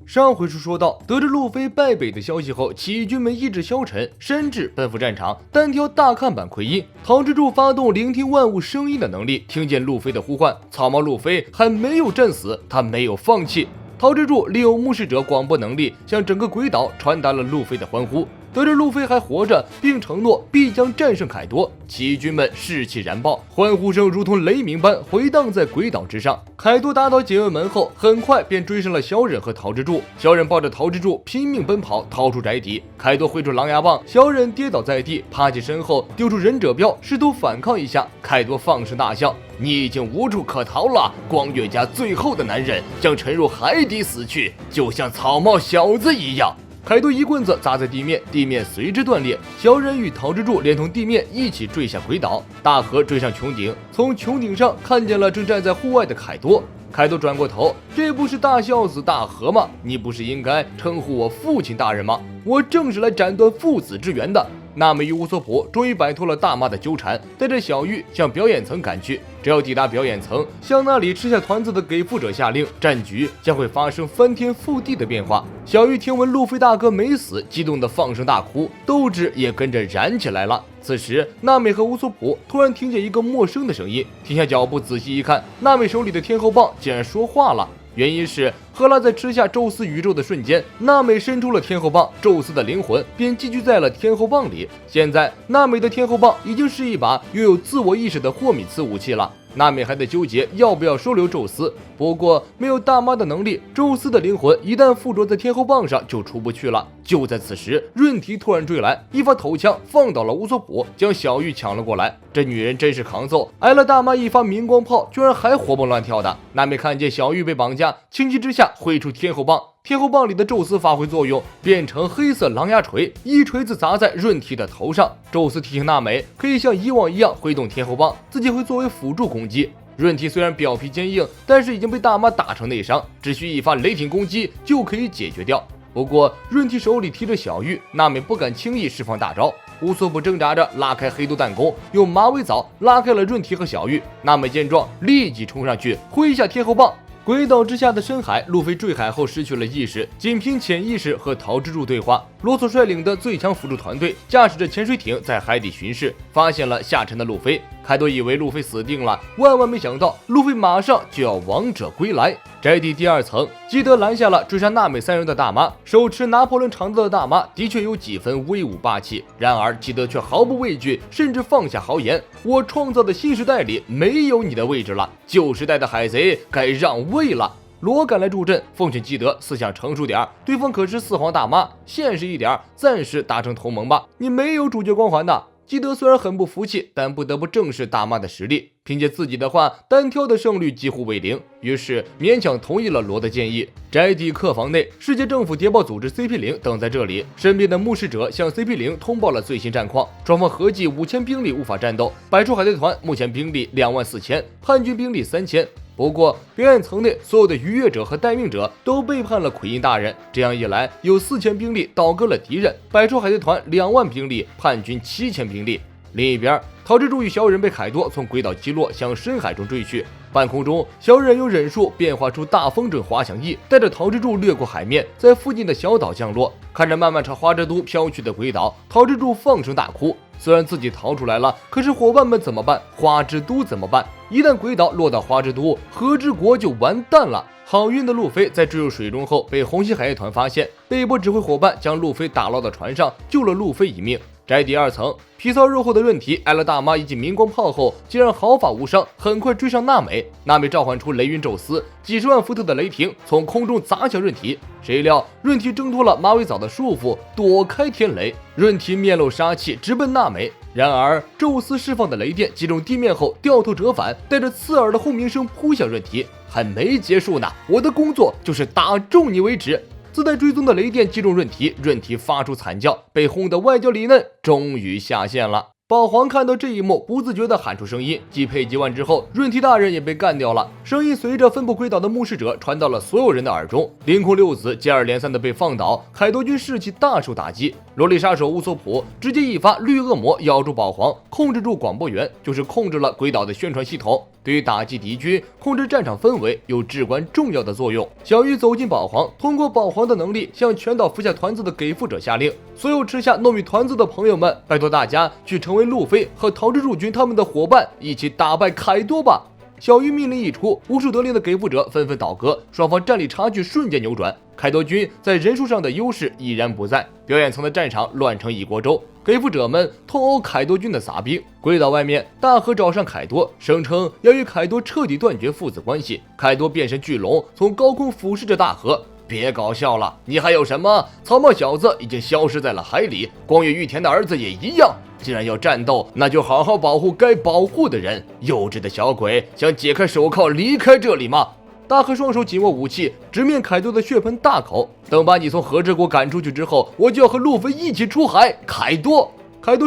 上回书说到，得知路飞败北的消息后，起义军们意志消沉，深至奔赴战场，单挑大看板奎因。陶之助发动聆听万物声音的能力，听见路飞的呼唤。草帽路飞还没有战死，他没有放弃。陶之助利用目视者广播能力，向整个鬼岛传达了路飞的欢呼。得知路飞还活着，并承诺必将战胜凯多，起义军们士气燃爆，欢呼声如同雷鸣般回荡在鬼岛之上。凯多打倒解厄门后，很快便追上了小忍和陶之助。小忍抱着陶之助拼命奔跑，逃出宅邸。凯多挥出狼牙棒，小忍跌倒在地，趴起身后丢出忍者镖，试图反抗一下。凯多放声大笑：“你已经无处可逃了，光月家最后的男人将沉入海底死去，就像草帽小子一样。”凯多一棍子砸在地面，地面随之断裂。小忍与陶之助连同地面一起坠下鬼岛。大河追上穹顶，从穹顶上看见了正站在户外的凯多。凯多转过头：“这不是大孝子大河吗？你不是应该称呼我父亲大人吗？我正是来斩断父子之缘的。”娜美与乌索普终于摆脱了大妈的纠缠，带着小玉向表演层赶去。只要抵达表演层，向那里吃下团子的给付者下令，战局将会发生翻天覆地的变化。小玉听闻路飞大哥没死，激动地放声大哭，斗志也跟着燃起来了。此时，娜美和乌索普突然听见一个陌生的声音，停下脚步仔细一看，娜美手里的天后棒竟然说话了。原因是赫拉在吃下宙斯宇宙的瞬间，娜美伸出了天后棒，宙斯的灵魂便寄居在了天后棒里。现在娜美的天后棒已经是一把拥有自我意识的霍米茨武器了。娜美还在纠结要不要收留宙斯，不过没有大妈的能力，宙斯的灵魂一旦附着在天后棒上就出不去了。就在此时，润提突然追来，一发头枪放倒了乌索普，将小玉抢了过来。这女人真是扛揍，挨了大妈一发明光炮，居然还活蹦乱跳的。娜美看见小玉被绑架，情急之下挥出天后棒，天后棒里的宙斯发挥作用，变成黑色狼牙锤，一锤子砸在润提的头上。宙斯提醒娜美可以像以往一样挥动天后棒，自己会作为辅助攻击。润提虽然表皮坚硬，但是已经被大妈打成内伤，只需一发雷霆攻击就可以解决掉。不过润提手里提着小玉，娜美不敢轻易释放大招。乌索普挣扎着拉开黑豆弹弓，用马尾藻拉开了润提和小玉。娜美见状立即冲上去挥下天后棒。鬼岛之下的深海，路飞坠海后失去了意识，仅凭潜意识和陶之助对话。罗索率领的最强辅助团队驾驶着潜水艇在海底巡视，发现了下沉的路飞。凯多以为路飞死定了，万万没想到路飞马上就要王者归来。宅邸第二层，基德拦下了追杀娜美三人的大妈。手持拿破仑长刀的大妈的确有几分威武霸气，然而基德却毫不畏惧，甚至放下豪言：“我创造的新时代里没有你的位置了，旧时代的海贼该让位了。”罗赶来助阵，奉劝基德思想成熟点，对方可是四皇大妈，现实一点，暂时达成同盟吧。你没有主角光环的。基德虽然很不服气，但不得不正视大妈的实力。凭借自己的话，单挑的胜率几乎为零，于是勉强同意了罗的建议。宅邸客房内，世界政府谍报组织 CP0 等在这里，身边的目视者向 CP0 通报了最新战况，双方合计5000兵力无法战斗，百出海贼团目前兵力24000，叛军兵力3000。不过，表演层内所有的逾越者和待命者都背叛了奎因大人，这样一来，有4000兵力倒戈了敌人，百出海贼团2万兵力，叛军7000兵力。另一边，陶之助与小忍被凯多从鬼岛击落，向深海中追去。半空中，小忍用忍术变化出大风筝滑翔翼，带着陶之助掠过海面，在附近的小岛降落。看着慢慢朝花之都飘去的鬼岛，陶之助放声大哭。虽然自己逃出来了，可是伙伴们怎么办？花之都怎么办？一旦鬼岛落到花之都，和之国就完蛋了。好运的路飞在坠入水中后被红心海贼团发现，贝波指挥伙伴将路飞打捞到船上，救了路飞一命。宅邸二层，皮糙肉厚的润体挨了大妈一记明光炮后，竟然毫发无伤，很快追上娜美。娜美召唤出雷云宙斯，几十万伏特的雷霆从空中砸向润体。谁料润体挣脱了马尾藻的束缚，躲开天雷。润体面露杀气，直奔娜美。然而宙斯释放的雷电击中地面后掉头折返，带着刺耳的轰鸣声扑向润体。还没结束呢，我的工作就是打中你为止。自带追踪的雷电击中润体，润体发出惨叫，被轰得外焦里嫩，终于下线了。宝皇看到这一幕，不自觉地喊出声音。继佩吉万之后，润体大人也被干掉了。声音随着分布鬼岛的目视者传到了所有人的耳中。凌空六子接二连三地被放倒，凯多军士气大受打击。萝莉杀手乌索普直接一发绿恶魔咬住宝皇，控制住广播源，就是控制了鬼岛的宣传系统。对于打击敌军、控制战场氛围有至关重要的作用。小鱼走进保皇，通过保皇的能力向全岛服下团子的给付者下令：所有吃下糯米团子的朋友们，拜托大家去成为路飞和桃之助军他们的伙伴，一起打败凯多吧！小鱼命令一出，无数得令的给付者纷纷倒戈，双方战力差距瞬间扭转。凯多军在人数上的优势已然不在，表演层的战场乱成一锅粥。给付者们痛殴凯多军的杂兵，归岛外面，大和找上凯多，声称要与凯多彻底断绝父子关系。凯多变身巨龙，从高空俯视着大和。别搞笑了，你还有什么？草帽小子已经消失在了海里，光月玉田的儿子也一样。既然要战斗，那就好好保护该保护的人。幼稚的小鬼，想解开手铐离开这里吗？大和双手紧握武器，直面凯多的血盆大口。等把你从和之国赶出去之后，我就要和路飞一起出海。凯多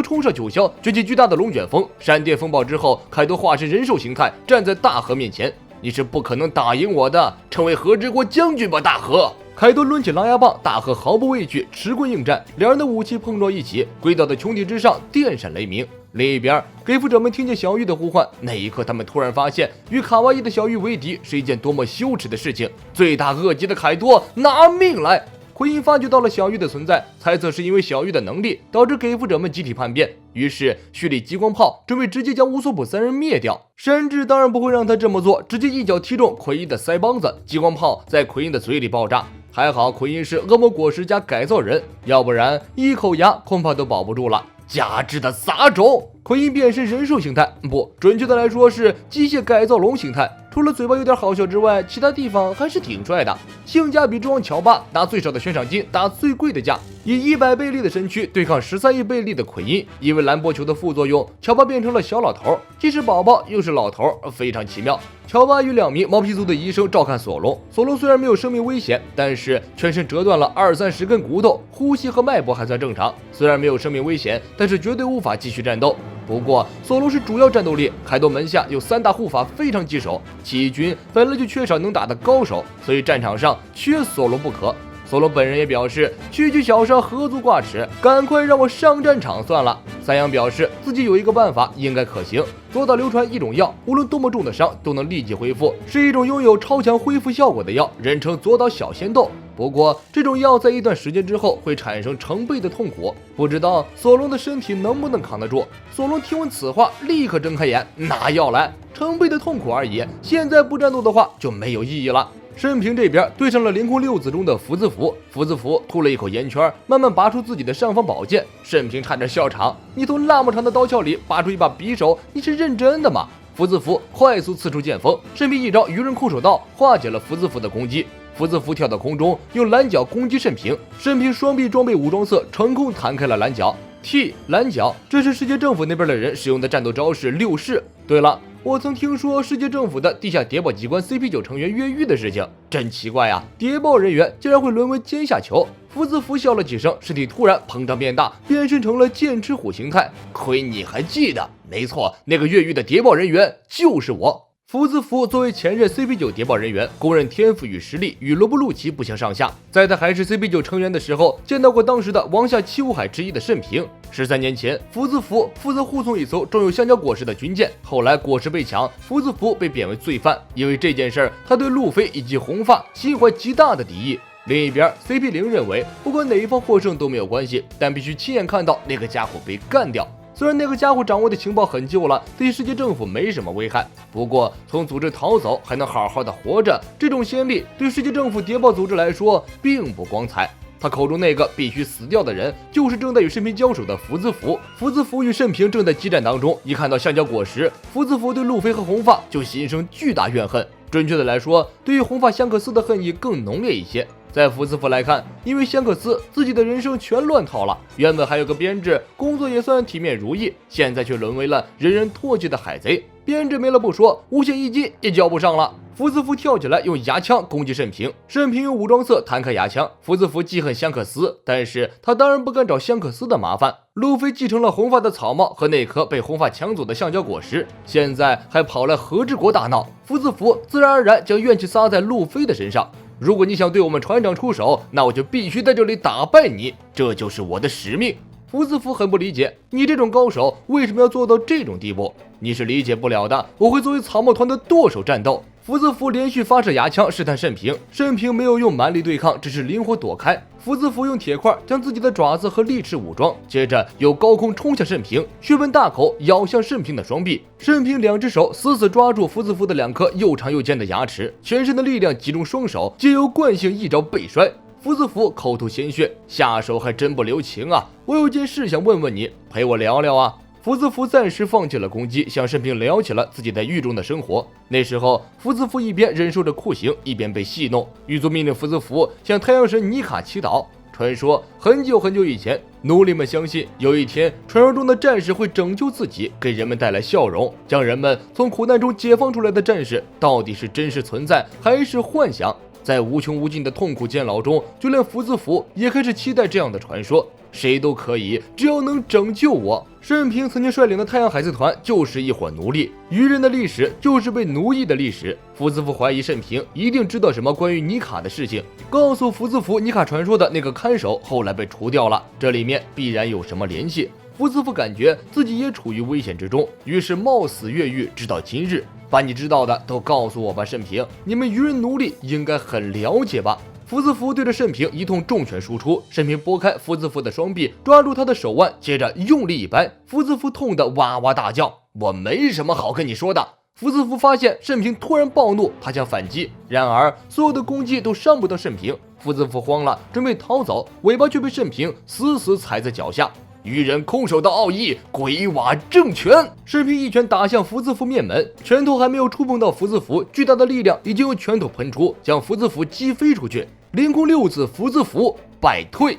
冲上九霄，卷起巨大的龙卷风，闪电风暴之后，凯多化身人兽形态，站在大和面前。你是不可能打赢我的，成为和之国将军吧，大和！凯多抡起狼牙棒，大和毫不畏惧，持棍应战。两人的武器碰撞一起，归岛的穹顶之上电闪雷鸣。另一边，给付者们听见小玉的呼唤，那一刻，他们突然发现，与卡哇伊的小玉为敌是一件多么羞耻的事情。罪大恶极的凯多，拿命来！奎因发觉到了小玉的存在，猜测是因为小玉的能力导致给付者们集体叛变，于是蓄力激光炮，准备直接将乌索普三人灭掉。山治当然不会让他这么做，直接一脚踢中奎因的腮帮子，激光炮在奎因的嘴里爆炸。还好奎因是恶魔果实加改造人，要不然一口牙恐怕都保不住了。加之的杂种！奎因变身人兽形态，不，准确的来说是机械改造龙形态。除了嘴巴有点好笑之外，其他地方还是挺帅的。性价比之王乔巴拿最少的悬赏金打最贵的价，以100倍力的身躯对抗13亿倍力的奎因。因为蓝波球的副作用，乔巴变成了小老头，既是宝宝又是老头，非常奇妙。乔巴与2名毛皮族的医生照看索隆，索隆虽然没有生命危险，但是全身折断了20-30根骨头，呼吸和脉搏还算正常。虽然没有生命危险，但是绝对无法继续战斗。不过索隆是主要战斗力，凯多门下有3大护法非常棘手，起义军本来就缺少能打的高手，所以战场上缺索隆不可。索隆本人也表示，区区小伤何足挂齿，赶快让我上战场算了。三阳表示自己有一个办法，应该可行。左岛流传一种药，无论多么重的伤都能立即恢复，是一种拥有超强恢复效果的药，人称左岛小仙豆。不过这种药在一段时间之后会产生成倍的痛苦，不知道索隆的身体能不能扛得住。索隆听闻此话，立刻睁开眼，拿药来，成倍的痛苦而已，现在不战斗的话就没有意义了。申平这边对上了凌空六子中的福兹福，福兹福吐了一口烟圈，慢慢拔出自己的尚方宝剑。申平差点笑场，你从那么长的刀鞘里拔出一把匕首，你是认真的吗？福兹福快速刺出剑锋，申平一招愚人空手道化解了福兹福的攻击。福兹福跳到空中，用蓝角攻击申平，申平双臂装备武装色成功弹开了蓝角。T 蓝角，这是世界政府那边的人使用的战斗招式六式。对了，我曾听说世界政府的地下谍报机关 CP9 成员越狱的事情，真奇怪啊！谍报人员竟然会沦为阶下囚。福兹福笑了几声，身体突然膨胀变大，变身成了剑齿虎形态。亏你还记得？没错，那个越狱的谍报人员就是我。福兹福作为前任 CP9 谍报人员，公认天赋与实力与罗布路奇不相上下。在他还是 CP9 成员的时候，见到过当时的王下七武海之一的慎平。13年前，福兹福负责护送一艘装有香蕉果实的军舰，后来果实被抢，福兹福被贬为罪犯。因为这件事儿，他对路飞以及红发心怀极大的敌意。另一边 ，CP0 认为，不管哪一方获胜都没有关系，但必须亲眼看到那个家伙被干掉。虽然那个家伙掌握的情报很旧了，对世界政府没什么危害，不过从组织逃走还能好好的活着，这种先例对世界政府谍报组织来说并不光彩。他口中那个必须死掉的人，就是正在与慎平交手的福兹福。福兹福与慎平正在激战当中，一看到橡胶果实，福兹福对路飞和红发就心生巨大怨恨。准确的来说，对于红发香克斯的恨意更浓烈一些。在福兹福来看，因为香克斯自己的人生全乱套了，原本还有个编制，工作也算体面如意，现在却沦为了人人唾弃的海贼。编制没了不说，五险一金也交不上了。福兹福跳起来用牙枪攻击慎平，慎平用武装色弹开牙枪。福兹福记恨香克斯，但是他当然不敢找香克斯的麻烦。路飞继承了红发的草帽和那颗被红发抢走的橡胶果实，现在还跑来和之国大闹，福兹福自然而然将怨气撒在路飞的身上。如果你想对我们船长出手，那我就必须在这里打败你，这就是我的使命。福兹福很不理解，你这种高手为什么要做到这种地步？你是理解不了的，我会作为草帽团的舵手战斗。福兹福连续发射牙枪试探慎平，慎平没有用蛮力对抗，只是灵活躲开。福兹福用铁块将自己的爪子和利齿武装，接着由高空冲向慎平，血盆大口咬向慎平的双臂。慎平两只手死死抓住福兹福的两颗又长又尖的牙齿，全身的力量集中双手，借由惯性一招背摔。福兹福口吐鲜血，下手还真不留情啊！我有件事想问问你，陪我聊聊啊！福兹福暂时放弃了攻击，向慎平聊起了自己在狱中的生活。那时候，福兹福一边忍受着酷刑，一边被戏弄。狱卒命令福兹福向太阳神尼卡祈祷。传说很久很久以前，奴隶们相信有一天，传说中的战士会拯救自己，给人们带来笑容，将人们从苦难中解放出来的战士，到底是真实存在还是幻想？在无穷无尽的痛苦监牢中，就连福兹福也开始期待这样的传说。谁都可以，只要能拯救我。慎平曾经率领的太阳海贼团就是一伙奴隶，愚人的历史就是被奴役的历史。福兹福怀疑慎平一定知道什么关于尼卡的事情，告诉福兹福尼卡传说的那个看守后来被除掉了，这里面必然有什么联系。福兹福感觉自己也处于危险之中，于是冒死越狱，直到今日。把你知道的都告诉我吧，慎平，你们愚人奴隶应该很了解吧？福兹福对着慎平一通重拳输出，慎平拨开福兹福的双臂，抓住他的手腕，接着用力一掰，福兹福痛得哇哇大叫。我没什么好跟你说的。福兹福发现慎平突然暴怒，他想反击，然而所有的攻击都伤不到慎平。福兹福慌了，准备逃走，尾巴却被慎平死死踩在脚下。愚人空手道奥义，鬼瓦正拳。慎平一拳打向福兹福面门，拳头还没有触碰到福兹福，巨大的力量已经由拳头喷出，将福兹福击飞出去。凌空六字福兹福败退。